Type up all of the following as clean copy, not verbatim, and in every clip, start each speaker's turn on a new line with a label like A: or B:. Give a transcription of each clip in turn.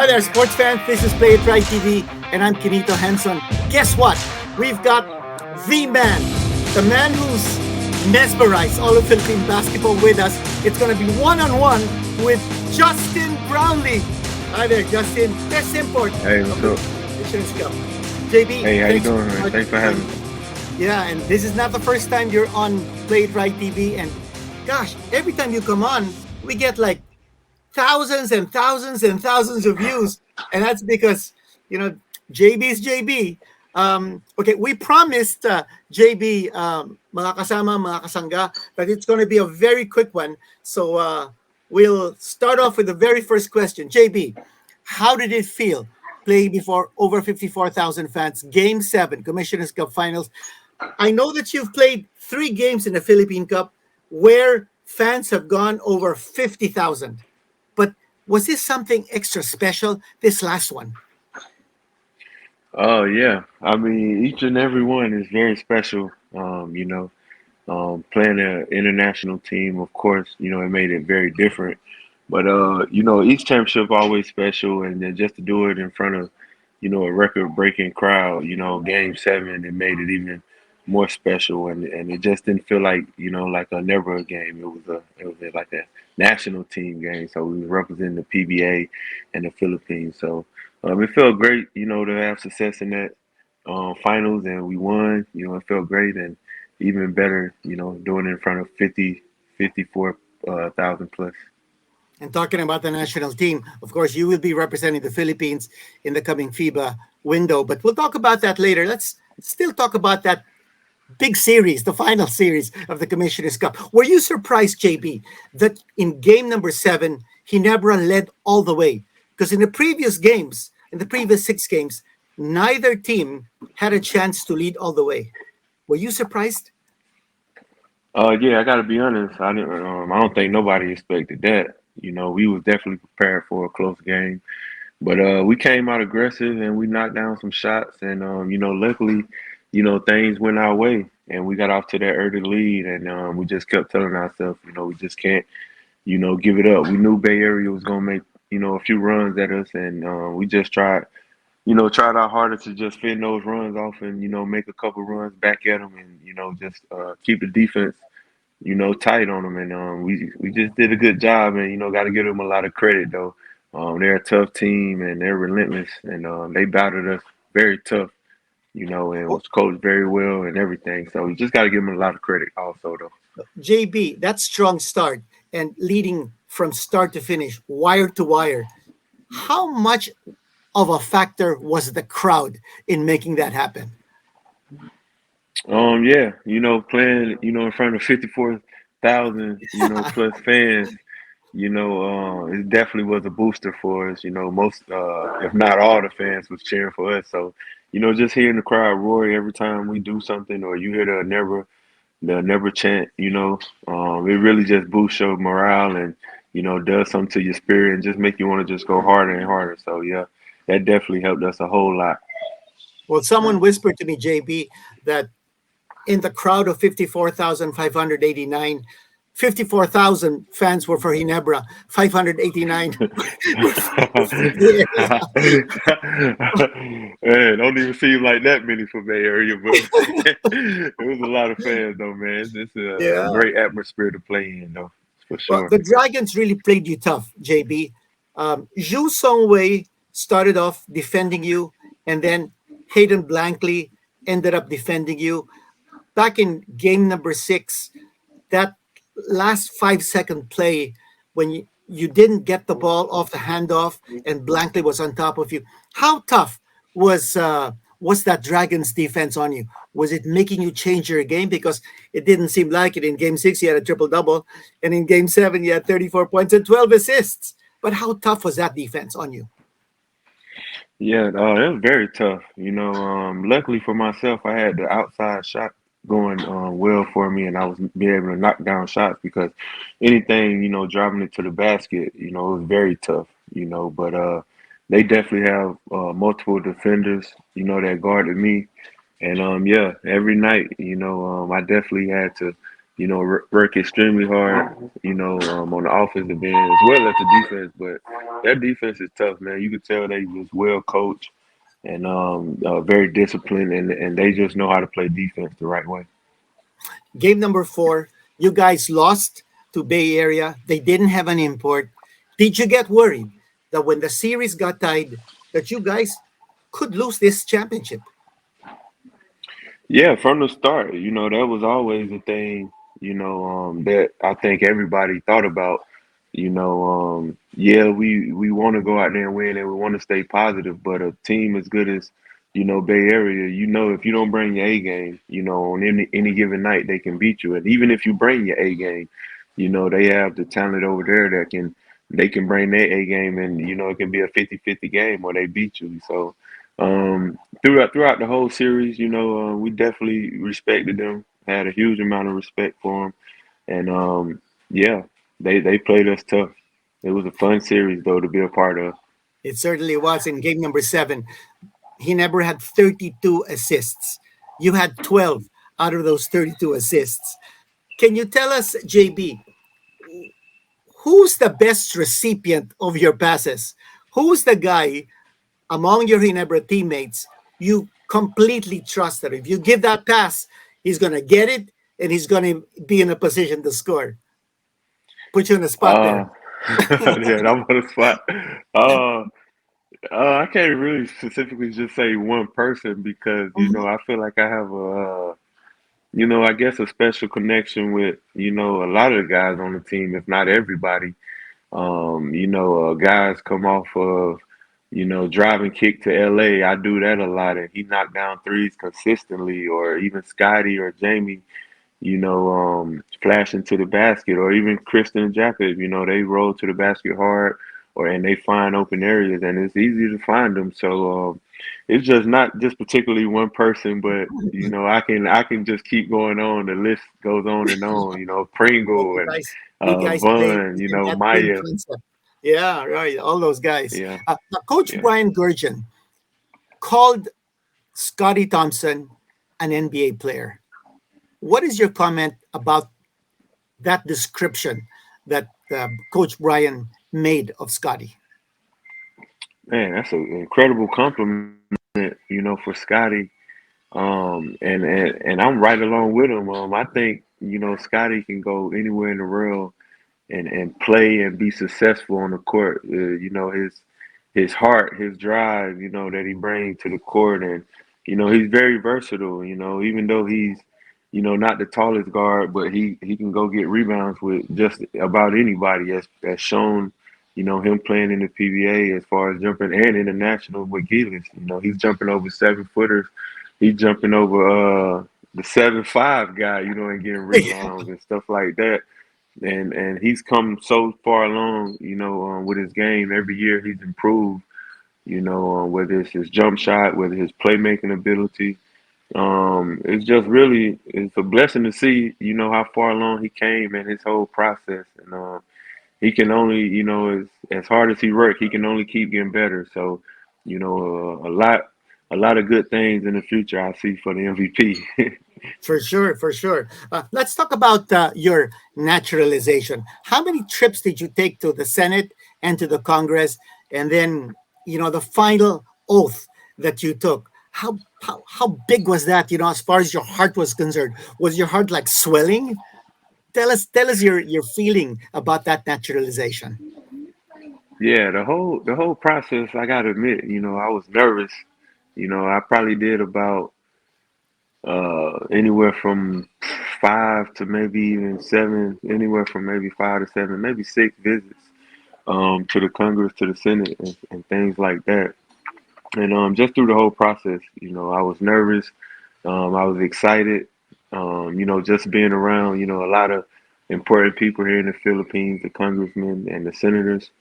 A: Hi there, sports fans. This is Playitright TV, and I'm Kinito Henson. Guess what? We've got the man who's mesmerized all of Philippine basketball with us. It's going to be one-on-one with Justin Brownlee. Hi there, Justin. Best import
B: Hey,
A: of
B: what's
A: the
B: up?
A: Nations Cup. JB,
B: Hey, how you
A: thanks
B: doing,
A: for
B: man? Thanks for having me.
A: Yeah, and this is not the first time you're on Playitright TV. And gosh, every time you come on, we get like thousands and thousands and thousands of views, and that's because JB is JB. Okay, we promised JB, mga kasama, mga kasangga, that it's going to be a very quick one. So we'll start off with the very first question. JB, how did it feel playing before over 54,000 fans? Game 7, Commissioner's Cup Finals. I know that you've played 3 games in the Philippine Cup where fans have gone over 50,000. But was this something extra special, this last one?
B: Oh yeah, I mean each and every one is very special. Playing an international team, of course, it made it very different. But each championship always special, and then just to do it in front of, a record-breaking crowd, Game 7, it made it even more special, and it just didn't feel like, like a never a game. It was like a national team game, so we was representing the PBA and the Philippines. So it felt great, to have success in that finals, and we won. It felt great, and even better, doing it in front of 54,000 plus.
A: And talking about the national team, of course, you will be representing the Philippines in the coming FIBA window, but we'll talk about that later. Let's still talk about that big series, the final series of the Commissioner's Cup. Were you surprised, JB, that in game number 7, Ginebra led all the way? Because in the previous games, in the previous 6 games, neither team had a chance to lead all the way. Were you surprised?
B: Yeah, I got to be honest. I don't think nobody expected that. We was definitely prepared for a close game, but we came out aggressive and we knocked down some shots, and luckily, things went our way, and we got off to that early lead, and we just kept telling ourselves, we just can't, give it up. We knew Bay Area was gonna make, a few runs at us, and we just tried our hardest to just fend those runs off and, make a couple runs back at them and, just keep the defense, tight on them. And we just did a good job and, got to give them a lot of credit, though. They're a tough team and they're relentless and they battled us very tough, and was coached very well and everything. So you just got to give them a lot of credit also, though.
A: JB, that strong start and leading from start to finish, wire to wire. How much of a factor was the crowd in making that happen?
B: Yeah, playing, in front of 54,000, plus fans, it definitely was a booster for us. Most, if not all the fans was cheering for us. So, just hearing the crowd roar every time we do something or you hear the never chant, it really just boosts your morale and, does something to your spirit and just make you want to just go harder and harder. So, yeah, that definitely helped us a whole lot.
A: Well, someone whispered to me, JB, that in the crowd of 54,589, 54,000 fans were for Ginebra, 589 were for the
B: Man, don't even seem like that many from Bay Area, but it was a lot of fans, though, man. It's a
A: Yeah.
B: great atmosphere to play in, though, for
A: Well,
B: sure.
A: the Dragons really played you tough, JB. Zhu Songwei started off defending you, and then Hayden Blankley ended up defending you. Back in game number 6, that last 5-second play when you didn't get the ball off the handoff and Blankley was on top of you. How tough was that Dragons defense on you? Was it making you change your game? Because it didn't seem like it. In game 6, you had a triple double, and in game 7, you had 34 points and 12 assists. But how tough was that defense on you?
B: Yeah, it was very tough. Luckily for myself, I had the outside shot going well for me, and I was being able to knock down shots because anything, driving it to the basket, it was very tough. But they definitely have multiple defenders, that guarded me, and yeah, every night, I definitely had to, work extremely hard, on the offensive end as well as the defense. But their defense is tough, man. You could tell they was well coached and very disciplined, and they just know how to play defense the right way.
A: Game number 4, you guys lost to Bay Area. They didn't have an import. Did you get worried that when the series got tied, that you guys could lose this championship?
B: Yeah, from the start, that was always a thing, that I think everybody thought about. Yeah, we want to go out there and win, and we want to stay positive. But a team as good as, Bay Area, if you don't bring your A game, on any given night, they can beat you. And even if you bring your A game, they have the talent over there that they can bring their A game, and it can be a 50-50 game where they beat you. So throughout the whole series, we definitely respected them, had a huge amount of respect for them, and yeah, they played us tough. It was a fun series though to be a part of.
A: It certainly was in game number 7. He never had 32 assists. You had 12 out of those 32 assists. Can you tell us, JB, who's the best recipient of your passes? Who's the guy among your Ginebra teammates you completely trust that if you give that pass, he's going to get it and he's going to be in a position to score? Put you on the spot
B: Uh,
A: there.
B: yeah, I'm on the spot. Uh, I can't really specifically just say one person because
A: Mhm.
B: I feel like I have I guess a special connection with a lot of the guys on the team, if not everybody. Guys come off of, driving kick to LA. I do that a lot, and he knocked down threes consistently, or even Scotty or Jamie, flashing to the basket, or even Kristen and Jacob, they roll to the basket hard, and they find open areas, and it's easy to find them. So it's just not just particularly one person, but I can just keep going on. The list goes on and on.
A: Well,
B: Pringle and
A: you guys played
B: Vaughn,
A: within that same
B: Maya.
A: concept. Yeah, right. All those guys.
B: Yeah,
A: Now, Coach
B: yeah.
A: Brian Gurgen called Scotty Thompson an NBA player. What is your comment about that description that Coach Brian made of Scotty?
B: Man, that's an incredible compliment, for Scotty. And I'm right along with him. I think Scotty can go anywhere in the world and play and be successful on the court. His heart, his drive, that he brings to the court, and he's very versatile. Even though he's not the tallest guard, but he can go get rebounds with just about anybody. As shown, him playing in the PBA as far as jumping and international with Gilas. He's jumping over 7 footers. He's jumping over the 7'5" guy, and getting rebounds and stuff like that, and he's come so far along, with his game. Every year he's improved, whether it's his jump shot, whether his playmaking ability. It's just really, it's a blessing to see, how far along he came in his whole process. And he can only, as hard as he worked, he can only keep getting better. So, a lot of good things in the future I see for the MVP.
A: For sure, for sure. Let's talk about your naturalization. How many trips did you take to the Senate and to the Congress, and then the final oath that you took? How big was that? As far as your heart was concerned, was your heart like swelling? Tell us your feeling about that naturalization.
B: Yeah, the whole process, I gotta admit, I was nervous. I probably did about anywhere from 5 to maybe even 7, anywhere from maybe 5 to 7, maybe 6 visits to the Congress, to the Senate, and things like that. And just through the whole process, I was nervous, I was excited, just being around, a lot of important people here in the Philippines, the congressmen and the senators.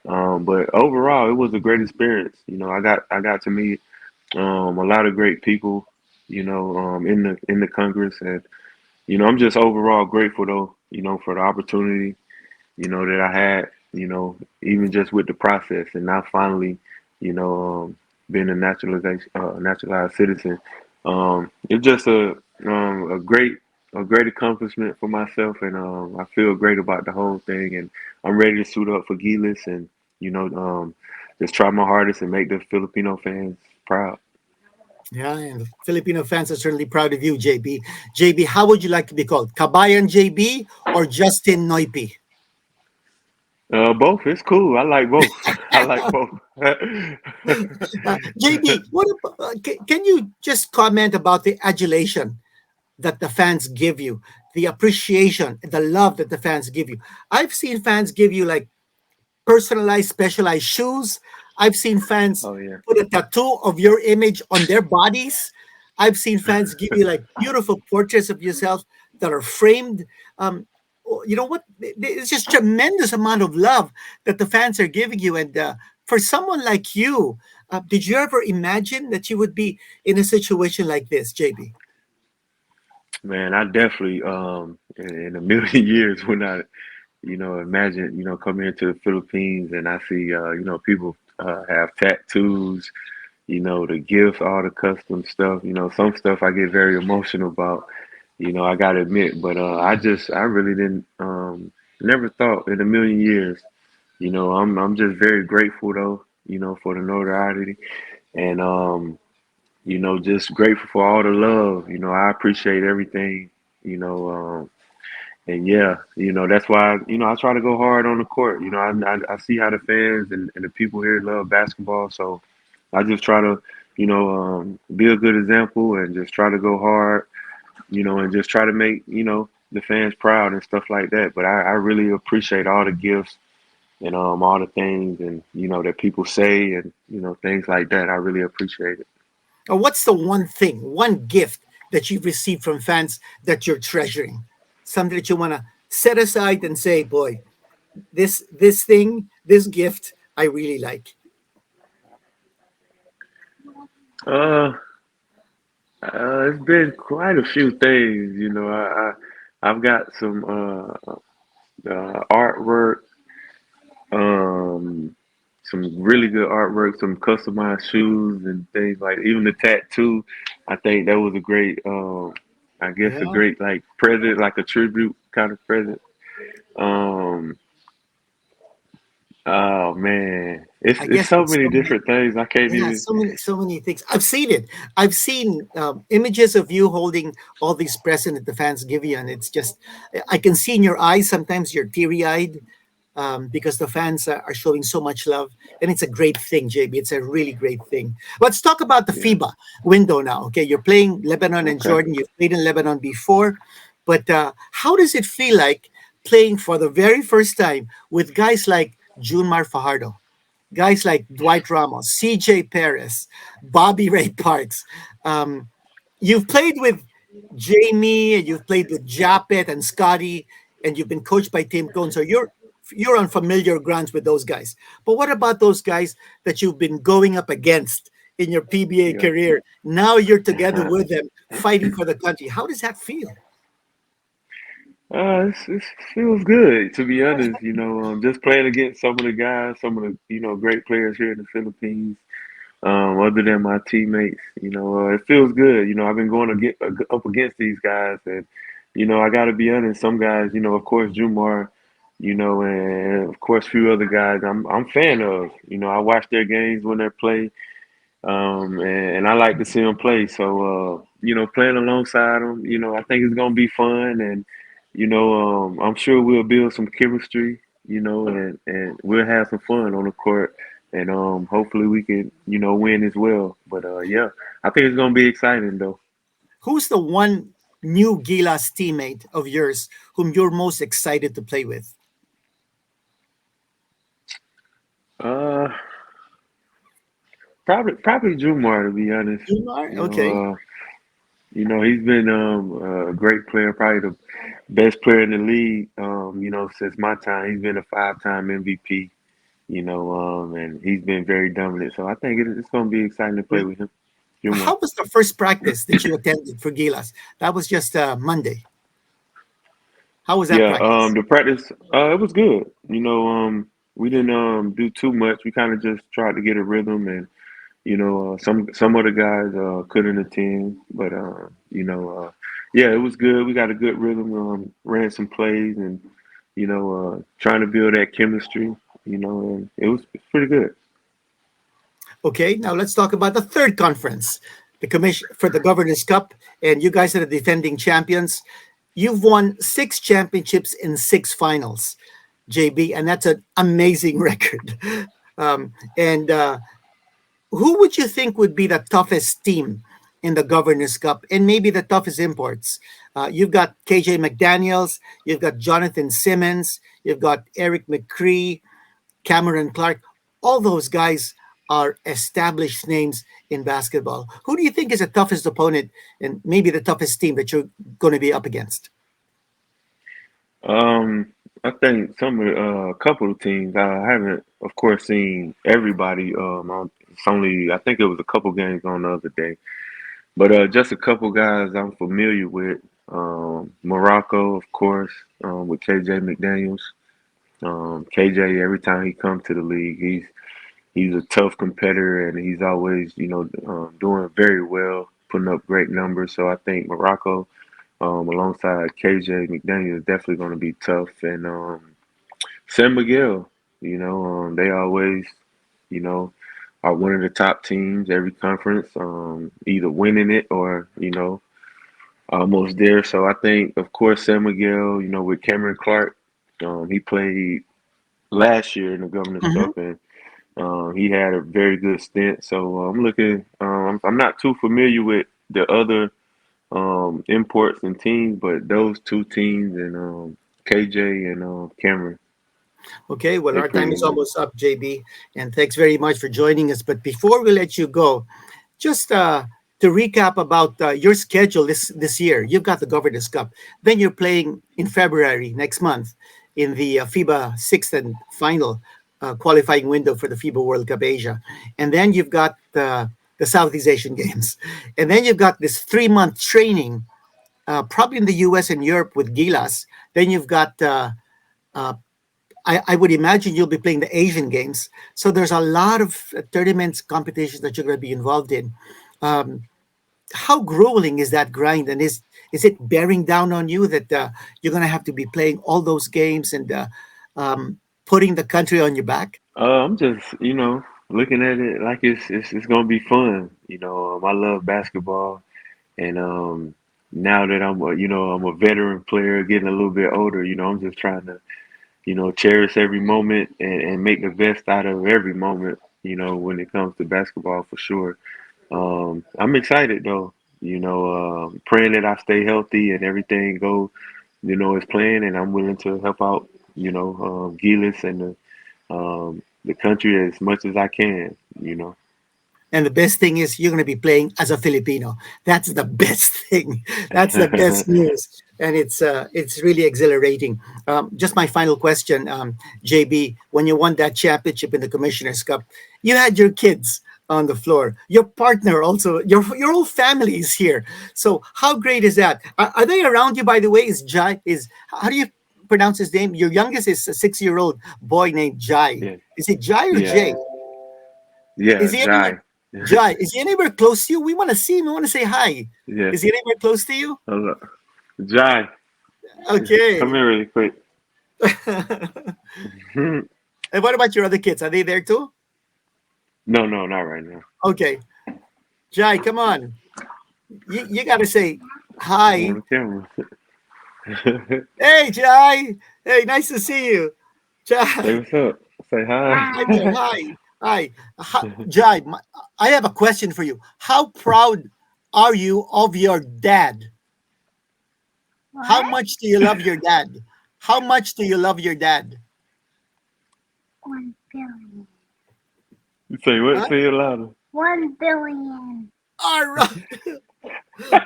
B: But overall, it was a great experience. I got to meet a lot of great people, in the Congress, and I'm just overall grateful though, for the opportunity, that I had, even just with the process, and now finally, being a naturalized citizen. It's just a great a great accomplishment for myself, and I feel great about the whole thing. And I'm ready to suit up for Gilas, and you know, just try my hardest and make the Filipino fans proud.
A: Yeah, and the Filipino fans are certainly proud of you, JB. JB, how would you like to be called? Kabayan JB or Justin Noipi?
B: Both. It's cool. I like both. I like both.
A: JB, can you just comment about the adulation that the fans give you, the appreciation, the love that the fans give you? I've seen fans give you like personalized, specialized shoes. I've seen fans
B: Oh yeah.
A: put a tattoo of your image on their bodies. I've seen fans give you like beautiful portraits of yourself that are framed. You know what? It's just tremendous amount of love that the fans are giving you. And for someone like you, did you ever imagine that you would be in a situation like this, JB?
B: Man, I definitely in a million years when I imagine coming into the Philippines and I see people have tattoos, the gifts, all the custom stuff. Some stuff I get very emotional about. I gotta admit, but I really didn't never thought in a million years. I'm just very grateful though. For the notoriety and just grateful for all the love. I appreciate everything. You know, and yeah, that's why, I try to go hard on the court. I see how the fans and the people here love basketball. So I just try to, be a good example and just try to go hard, and just try to make, the fans proud and stuff like that. But I really appreciate all the gifts and all the things and, that people say and, things like that. I really appreciate it.
A: Or what's the one thing, one gift that you've received from fans that you're treasuring? Something that you want to set aside and say, boy, this thing, this gift, I really like.
B: Uh, it's been quite a few things, I've got some artwork, um, some really good artwork, some customized shoes and things like even the tattoo. I think that was a great, I guess a
A: Yeah,
B: great like present, like a tribute kind of present. Um, oh man,
A: I
B: it's
A: guess
B: so
A: it's
B: many
A: so many.
B: different things I can't
A: Yeah,
B: even.
A: so many things. I've seen it. I've seen images of you holding all these presents that the fans give you, and it's just I can see in your eyes. Sometimes you're teary eyed because the fans are showing so much love, and it's a great thing, JB. It's a really great thing. Let's talk about the
B: Yeah.
A: FIBA window now. Okay, you're playing Lebanon and
B: Okay.
A: Jordan. You've played in Lebanon before, but how does it feel like playing for the very first time with guys like Junmar Fajardo? Guys like Dwight Ramos, CJ Perez, Bobby Ray Parks. Um, you've played with Jamie, and you've played with Japet and Scotty, and you've been coached by Tim Cohn. So you're on familiar grounds with those guys. But what about those guys that you've been going up against in your PBA
B: Yeah.
A: career? Now you're together with them, fighting for the country. How does that feel?
B: It feels good to be honest. Just playing against some of the guys, some of the great players here in the Philippines. Other than my teammates, it feels good. I've been going to get up against these guys, and I got to be honest. Some guys, of course, Jumar, and of course, a few other guys. I'm fan of. I watch their games when they play. And I like to see them play. So, playing alongside them, I think it's gonna be fun, and I'm sure we'll build some chemistry, and we'll have some fun on the court, and hopefully we can, win as well. But yeah, I think it's gonna be exciting though.
A: Who's the one new Gilas teammate of yours whom you're most excited to play with?
B: Uh, probably Jumar to be honest.
A: Jumar?
B: You
A: Okay.
B: know, uh, he's been a great player, probably the best player in the league. Since my time, he's been a five-time MVP. And he's been very dominant. So I think it's going to be exciting to play with him. Jumar.
A: How was the first practice that you attended for Gilas? That was just Monday. How was that
B: Yeah,
A: practice?
B: the practice, it was good. We didn't do too much. We kind of just tried to get a rhythm, and some of the guys couldn't attend, but Yeah, it was good. We got a good rhythm. Ran some plays and trying to build that chemistry. And it's pretty good.
A: Okay, now let's talk about the third conference, the commission for the Governors Cup, and you guys are the defending champions. You've won 6 championships in 6 finals, JB, and that's an amazing record. And who would you think would be the toughest team in the Governors Cup and maybe the toughest imports? You've got KJ McDaniels, you've got Jonathan Simmons, you've got Eric McCree, Cameron Clark. All those guys are established names in basketball. Who do you think is the toughest opponent and maybe the toughest team that you're going to be up against?
B: Um, I think some of a couple of teams. I haven't, of course, seen everybody. It's only I think it was a couple games on the other day, but just a couple guys I'm familiar with. Morocco, of course, with KJ McDaniels. KJ, every time he comes to the league, he's a tough competitor, and he's always, doing very well, putting up great numbers. So I think Morocco, alongside KJ McDaniel, is definitely going to be tough. And San Miguel, they always, you know, are one of the top teams every conference, either winning it or, almost there. So I think, of course, San Miguel, with Cameron Clark, he played last year in the Governor's
A: Mhm.
B: Cup, and he had a very good stint. So I'm looking. I'm not too familiar with the other imports and teams, but those two teams and KJ and Cameron,
A: Okay, well,
B: they
A: our time
B: pretty
A: is
B: good.
A: almost up, JB, and thanks very much for joining us. But before we let you go, just to recap about your schedule this year, you've got the Governors Cup. Then you're playing in February next month in the FIBA sixth and final qualifying window for the FIBA World Cup Asia, and then you've got the Southeast Asian Games, and then you've got this 3 month training, probably in the U.S. and Europe with Gilas. Then you've got uh, I would imagine you'll be playing the Asian Games. So there's a lot of tournaments, competitions that you're going to be involved in. Um, how grueling is that grind, and is it bearing down on you that you're going to have to be playing all those games and putting the country on your back?
B: I'm just, looking at it like it's gonna be fun. I love basketball, and now that I'm a veteran player, getting a little bit older, I'm just trying to cherish every moment and make the best out of every moment, when it comes to basketball for sure. I'm excited though, praying that I stay healthy and everything go, as planned, and I'm willing to help out, Gilas and the country as much as I can.
A: And the best thing is you're going to be playing as a Filipino. That's the best thing. That's the best news, and it's really exhilarating. Just my final question, JB. When you won that championship in the Commissioner's Cup, you had your kids on the floor. Your partner also. Your whole family is here. So how great is that? Are they around you? By the way, is Jai is how do you pronounce his name? Your youngest is a 6-year-old boy named Jai.
B: Yeah,
A: Is it Jai or
B: yeah,
A: Jay? Is
B: yeah,
A: he anywhere?
B: Jai.
A: Jai, is he anywhere close to you? We want to see him. We want to say hi.
B: Yeah,
A: Is he anywhere close to you?
B: hello. Jai,
A: Okay.
B: come here really quick.
A: And what about your other kids? Are they there too?
B: No, no, not right now.
A: Okay. Jai, come on. You got to say
B: I'm on
A: hi.
B: the camera.
A: Hey, Jai. Hey, nice to see you.
B: Say
A: Jai.
B: what's up. Say hi.
A: Hi there. Hi. Hi. Jai, I have a question for you. How proud are you of your dad? How
C: What?
A: much do you love your dad? How much do you love your dad?
C: 1 billion.
B: Say what?
A: Huh?
B: Say it louder.
C: 1 billion.
A: All right.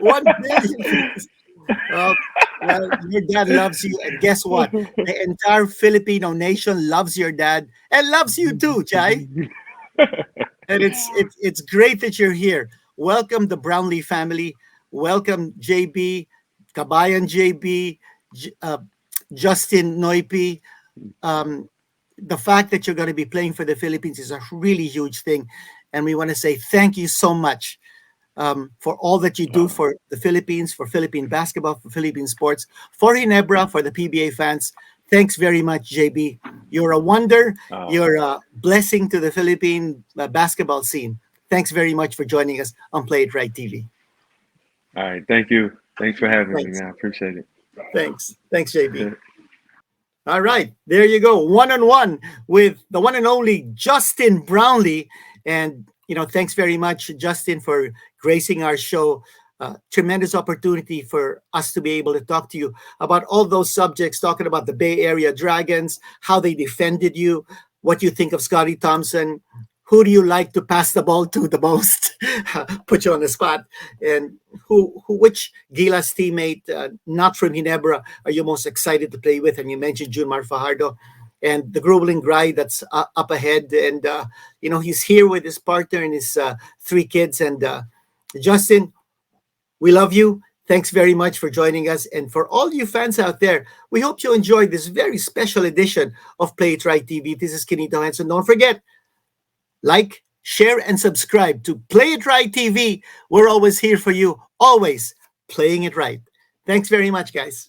A: 1 billion. Well, well, your dad loves you, and guess what? The entire Filipino nation loves your dad and loves you too, Chai. And it's
C: Yeah.
A: it's it's great that you're here. Welcome the Brownlee family. Welcome JB, Kabayan JB, Justin Noipi. Um, the fact that you're going to be playing for the Philippines is a really huge thing, and we want to say thank you so much for all that you do for the Philippines, for Philippine basketball, for Philippine sports, for Ginebra, for the PBA fans. Thanks very much, JB. You're a wonder.
B: Uh,
A: You're a blessing to the Philippine basketball scene. Thanks very much for joining us on Play It Right TV.
B: all right. Thank you. Thanks for having me,
A: Thanks.
B: man. I appreciate it.
A: Thanks. Thanks, JB. All right, there you go, one-on-one with the one and only Justin Brownlee. And, thanks very much, Justin, for gracing our show. Tremendous opportunity for us to be able to talk to you about all those subjects, talking about the Bay Area Dragons, how they defended you, what you think of Scotty Thompson, who do you like to pass the ball to the most? Put you on the spot. And which Gilas teammate, not from Ginebra, are you most excited to play with? And you mentioned Junmar Fajardo and the grueling grind that's up ahead. And, he's here with his partner and his three kids. And Justin, we love you. Thanks very much for joining us. And for all you fans out there, we hope you enjoyed this very special edition of Play It Right TV. This is Kenito Henson. Don't forget, like, share, and subscribe to Play It Right TV. We're always here for you, always playing it right. Thanks very much, guys.